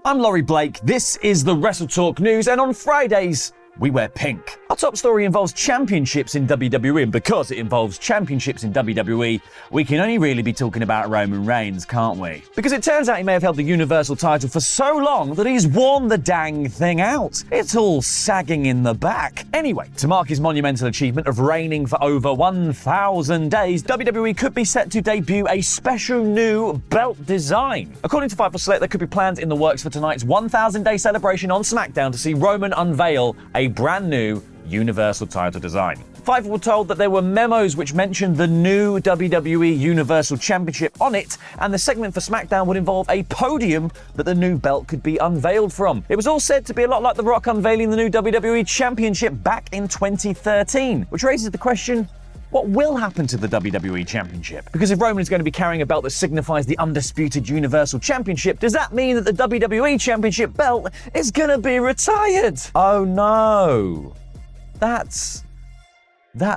I'm Laurie Blake, this is the WrestleTalk News, and on Fridays, we wear pink. Our top story involves championships in WWE, and because it involves championships in WWE, we can only really be talking about Roman Reigns, can't we? Because it turns out he may have held the Universal title for so long that he's worn the dang thing out. It's all sagging in the back. Anyway, to mark his monumental achievement of reigning for over 1,000 days, WWE could be set to debut a special new belt design. According to Fightful Select, there could be plans in the works for tonight's 1,000-day celebration on SmackDown to see Roman unveil a brand new Universal title design. Fightful were told that there were memos which mentioned the new WWE Universal Championship on it, and the segment for SmackDown would involve a podium that the new belt could be unveiled from. It was all said to be a lot like The Rock unveiling the new WWE Championship back in 2013, which raises the question, what will happen to the WWE Championship? Because if Roman is going to be carrying a belt that signifies the undisputed Universal Championship, does that mean that the WWE Championship belt is going to be retired? Oh no. That's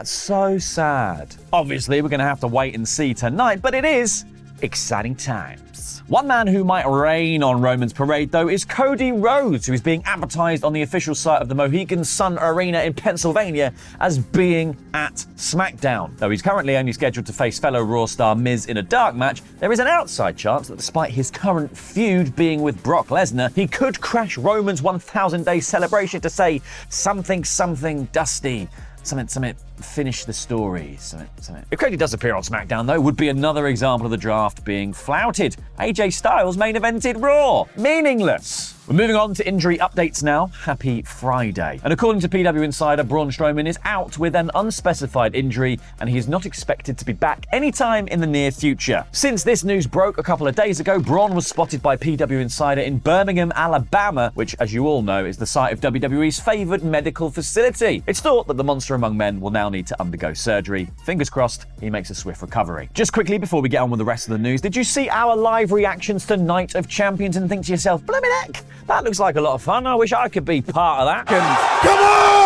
so sad. Obviously, we're going to have to wait and see tonight, but it is exciting times. One man who might rain on Roman's parade, though, is Cody Rhodes, who is being advertised on the official site of the Mohegan Sun Arena in Pennsylvania as being at SmackDown. Though he's currently only scheduled to face fellow Raw star Miz in a dark match, there is an outside chance that despite his current feud being with Brock Lesnar, he could crash Roman's 1,000-day celebration to say something dusty. Something, finish the story, something. If Cody does appear on SmackDown, though, would be another example of the draft being flouted. AJ Styles main evented Raw. Meaningless. We're moving on to injury updates now. Happy Friday. And according to PW Insider, Braun Strowman is out with an unspecified injury, and he is not expected to be back anytime in the near future. Since this news broke a couple of days ago, Braun was spotted by PW Insider in Birmingham, Alabama, which, as you all know, is the site of WWE's favoured medical facility. It's thought that the monster among men will now need to undergo surgery. Fingers crossed, he makes a swift recovery. Just quickly before we get on with the rest of the news, did you see our live reactions to Night of Champions and think to yourself, blimey heck, that looks like a lot of fun. I wish I could be part of that. Come on!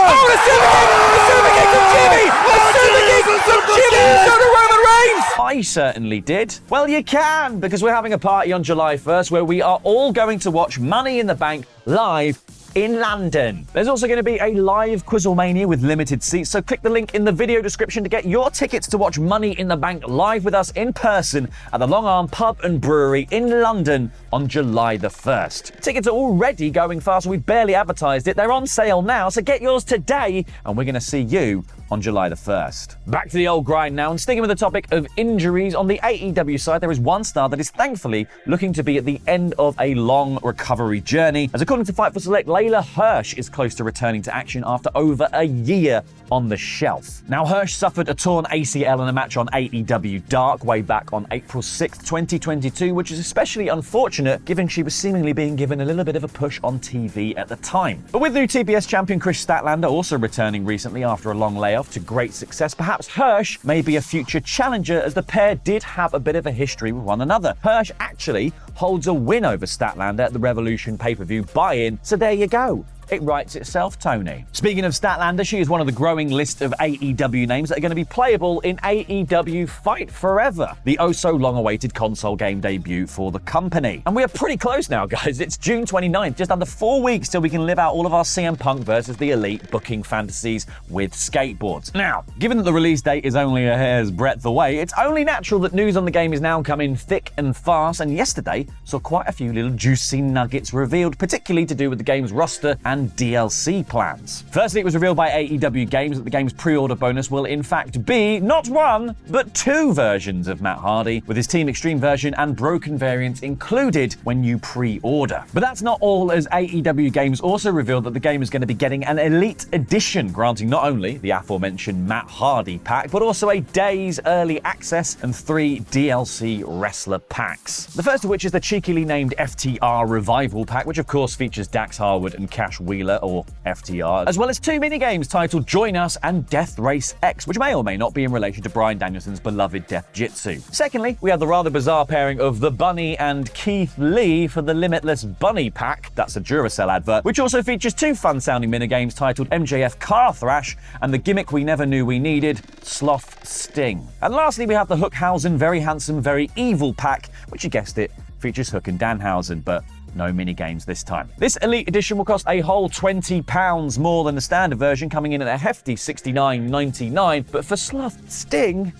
Oh, the super kick from Jimmy! The super kick from Jimmy! So to Roman Reigns! I certainly did. Well, you can, because we're having a party on July 1st where we are all going to watch Money in the Bank live in London. There's also going to be a live Quizzlemania with limited seats, so click the link in the video description to get your tickets to watch Money in the Bank live with us in person at the Long Arm Pub and Brewery in London on July the 1st. Tickets are already going fast, we've barely advertised it. They're on sale now, so get yours today, and we're going to see you on July the 1st. Back to the old grind now, and sticking with the topic of injuries, on the AEW side, there is one star that is thankfully looking to be at the end of a long recovery journey, as according to Fightful Select, Layla Hirsch is close to returning to action after over a year on the shelf. Now, Hirsch suffered a torn ACL in a match on AEW Dark way back on April 6th, 2022, which is especially unfortunate given she was seemingly being given a little bit of a push on TV at the time. But with new TBS champion Chris Statlander also returning recently after a long layoff to great success, perhaps Hirsch may be a future challenger, as the pair did have a bit of a history with one another. Hirsch actually holds a win over Statlander at the Revolution pay-per-view buy-in, so there you go. It writes itself, Tony. Speaking of Statlander, she is one of the growing list of AEW names that are going to be playable in AEW Fight Forever, the oh-so-long-awaited console game debut for the company. And we are pretty close now, guys. It's June 29th, just under 4 weeks till we can live out all of our CM Punk versus the Elite booking fantasies with skateboards. Now, given that the release date is only a hair's breadth away, it's only natural that news on the game is now coming thick and fast, and yesterday saw quite a few little juicy nuggets revealed, particularly to do with the game's roster and DLC plans. Firstly, it was revealed by AEW Games that the game's pre-order bonus will in fact be not one, but two versions of Matt Hardy, with his Team Extreme version and broken variants included when you pre-order. But that's not all, as AEW Games also revealed that the game is going to be getting an Elite Edition, granting not only the aforementioned Matt Hardy pack, but also a day's early access and 3 DLC wrestler packs. The first of which is the cheekily named FTR Revival pack, which of course features Dax Harwood and Cash Wheeler, or FTR, as well as 2 minigames titled Join Us and Death Race X, which may or may not be in relation to Bryan Danielson's beloved Death Jitsu. Secondly, we have the rather bizarre pairing of The Bunny and Keith Lee for the Limitless Bunny pack, that's a Duracell advert, which also features 2 fun-sounding minigames titled MJF Car Thrash and the gimmick we never knew we needed, Sloth Sting. And lastly, we have the Hookhausen Very Handsome, Very Evil pack, which you guessed it, features Hook and Danhausen, but no mini-games this time. This Elite Edition will cost a whole £20 more than the standard version, coming in at a hefty $69.99, but for Sloth Sting,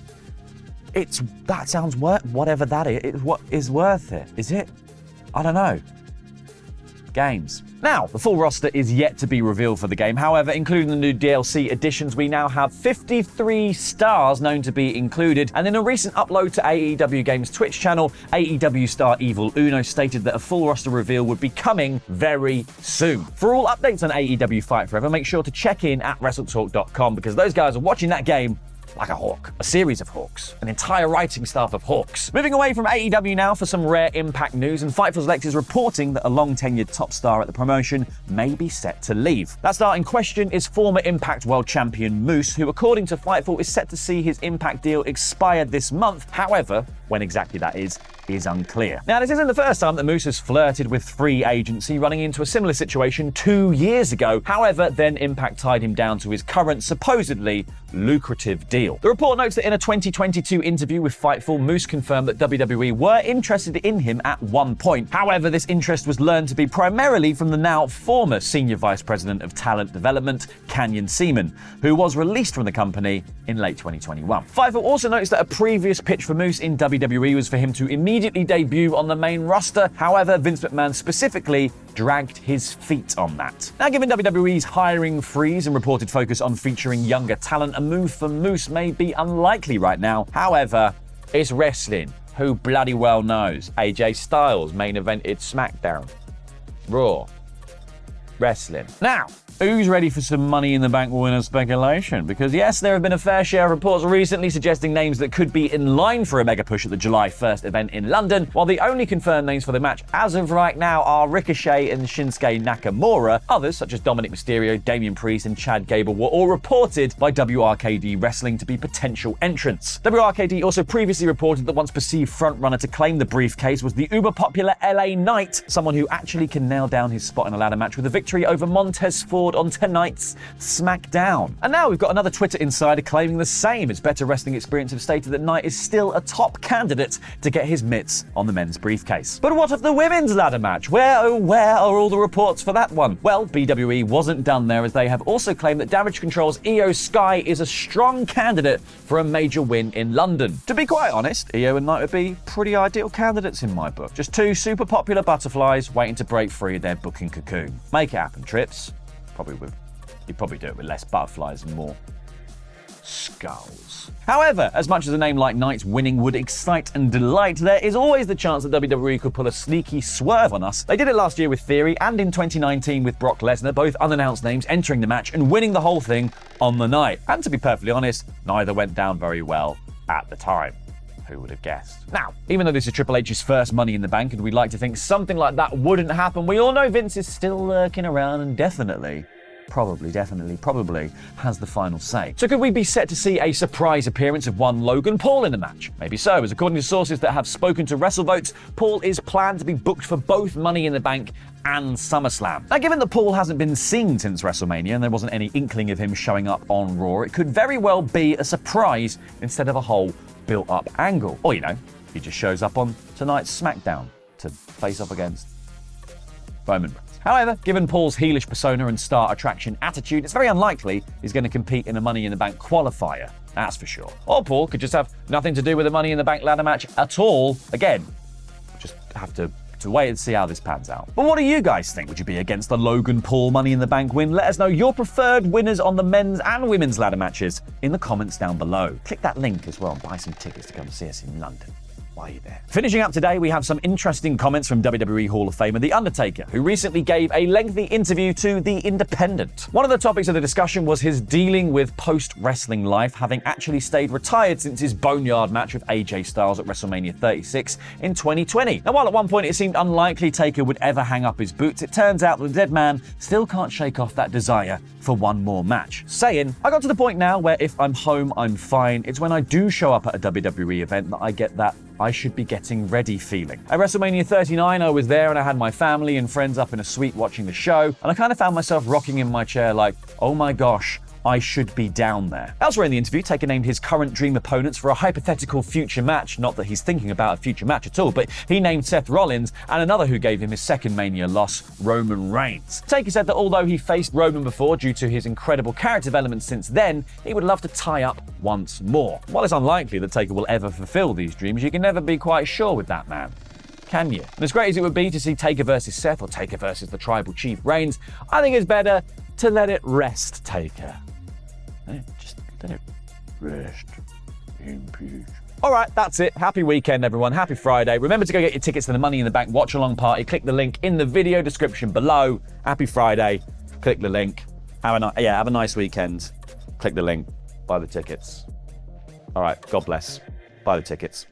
that sounds worth whatever that is. What is worth it? Is it? I don't know. Games. Now, the full roster is yet to be revealed for the game. However, including the new DLC additions, we now have 53 stars known to be included. And in a recent upload to AEW Games Twitch channel, AEW star Evil Uno stated that a full roster reveal would be coming very soon. For all updates on AEW Fight Forever, make sure to check in at WrestleTalk.com, because those guys are watching that game like a hawk. A series of hawks. An entire writing staff of hawks. Moving away from AEW now for some rare Impact news, and Fightful Select is reporting that a long-tenured top star at the promotion may be set to leave. That star in question is former Impact World Champion Moose, who according to Fightful is set to see his Impact deal expire this month. However, when exactly that is unclear. Now, this isn't the first time that Moose has flirted with free agency, running into a similar situation 2 years ago. However, then Impact tied him down to his current, supposedly lucrative deal. The report notes that in a 2022 interview with Fightful, Moose confirmed that WWE were interested in him at one point. However, this interest was learned to be primarily from the now former Senior Vice President of Talent Development, Canyon Seaman, who was released from the company in late 2021. Fightful also notes that a previous pitch for Moose in WWE was for him to immediately debut on the main roster. However, Vince McMahon specifically dragged his feet on that. Now, given WWE's hiring freeze and reported focus on featuring younger talent, a move for Moose may be unlikely right now. However, it's wrestling. Who bloody well knows? AJ Styles main evented SmackDown. Raw. Wrestling. Now, who's ready for some Money in the Bank winner speculation? Because yes, there have been a fair share of reports recently suggesting names that could be in line for a mega push at the July 1st event in London, while the only confirmed names for the match as of right now are Ricochet and Shinsuke Nakamura. Others, such as Dominic Mysterio, Damian Priest and Chad Gable, were all reported by WRKD Wrestling to be potential entrants. WRKD also previously reported that once perceived frontrunner to claim the briefcase was the uber-popular LA Knight, someone who actually can nail down his spot in a ladder match with a victory over Montez Ford on tonight's SmackDown. And now we've got another Twitter insider claiming the same, as Better Wrestling Experience have stated that Knight is still a top candidate to get his mitts on the men's briefcase. But what of the women's ladder match? Where are all the reports for that one? Well, BWE wasn't done there, as they have also claimed that Damage Control's Io Sky is a strong candidate for a major win in London. To be quite honest, Io and Knight would be pretty ideal candidates in my book. Just two super popular butterflies waiting to break free of their booking cocoon. Make it happen, Trips. You'd probably do it with less butterflies and more skulls. However, as much as a name like Knight's winning would excite and delight, there is always the chance that WWE could pull a sneaky swerve on us. They did it last year with Theory and in 2019 with Brock Lesnar, both unannounced names entering the match and winning the whole thing on the night. And to be perfectly honest, neither went down very well at the time. Who would have guessed? Now, even though this is Triple H's first Money in the Bank and we'd like to think something like that wouldn't happen, we all know Vince is still lurking around and probably has the final say. So could we be set to see a surprise appearance of one Logan Paul in the match? Maybe so, as according to sources that have spoken to WrestleVotes, Paul is planned to be booked for both Money in the Bank and SummerSlam. Now, given that Paul hasn't been seen since WrestleMania and there wasn't any inkling of him showing up on Raw, it could very well be a surprise instead of a whole built-up angle. Or, he just shows up on tonight's SmackDown to face off against Roman Reigns. However, given Paul's heelish persona and star attraction attitude, it's very unlikely he's going to compete in a Money in the Bank qualifier, that's for sure. Or Paul could just have nothing to do with a Money in the Bank ladder match at all. Again, just have to wait and see how this pans out. But what do you guys think? Would you be against the Logan Paul Money in the Bank win? Let us know your preferred winners on the men's and women's ladder matches in the comments down below. Click that link as well and buy some tickets to come see us in London. Why are you there? Finishing up today, we have some interesting comments from WWE Hall of Famer The Undertaker, who recently gave a lengthy interview to The Independent. One of the topics of the discussion was his dealing with post-wrestling life, having actually stayed retired since his boneyard match with AJ Styles at WrestleMania 36 in 2020. Now, while at one point it seemed unlikely Taker would ever hang up his boots, it turns out that the dead man still can't shake off that desire for one more match, saying, "I got to the point now where if I'm home, I'm fine. It's when I do show up at a WWE event that I get that I should be getting ready feeling. At WrestleMania 39, I was there and I had my family and friends up in a suite watching the show, and I kind of found myself rocking in my chair like, oh my gosh, I should be down there. Elsewhere in the interview, Taker named his current dream opponents for a hypothetical future match. Not that he's thinking about a future match at all, but he named Seth Rollins and another who gave him his second Mania loss, Roman Reigns. Taker said that although he faced Roman before due to his incredible character development since then, he would love to tie up once more. While it's unlikely that Taker will ever fulfill these dreams, you can never be quite sure with that man, can you? And as great as it would be to see Taker versus Seth or Taker versus the Tribal Chief Reigns, I think it's better to let it rest, Taker. Just let it rest in peace. All right, that's it. Happy weekend, everyone. Happy Friday. Remember to go get your tickets to the Money in the Bank watch-along party. Click the link in the video description below. Happy Friday. Click the link. Have a nice weekend. Click the link. Buy the tickets. All right, God bless. Buy the tickets.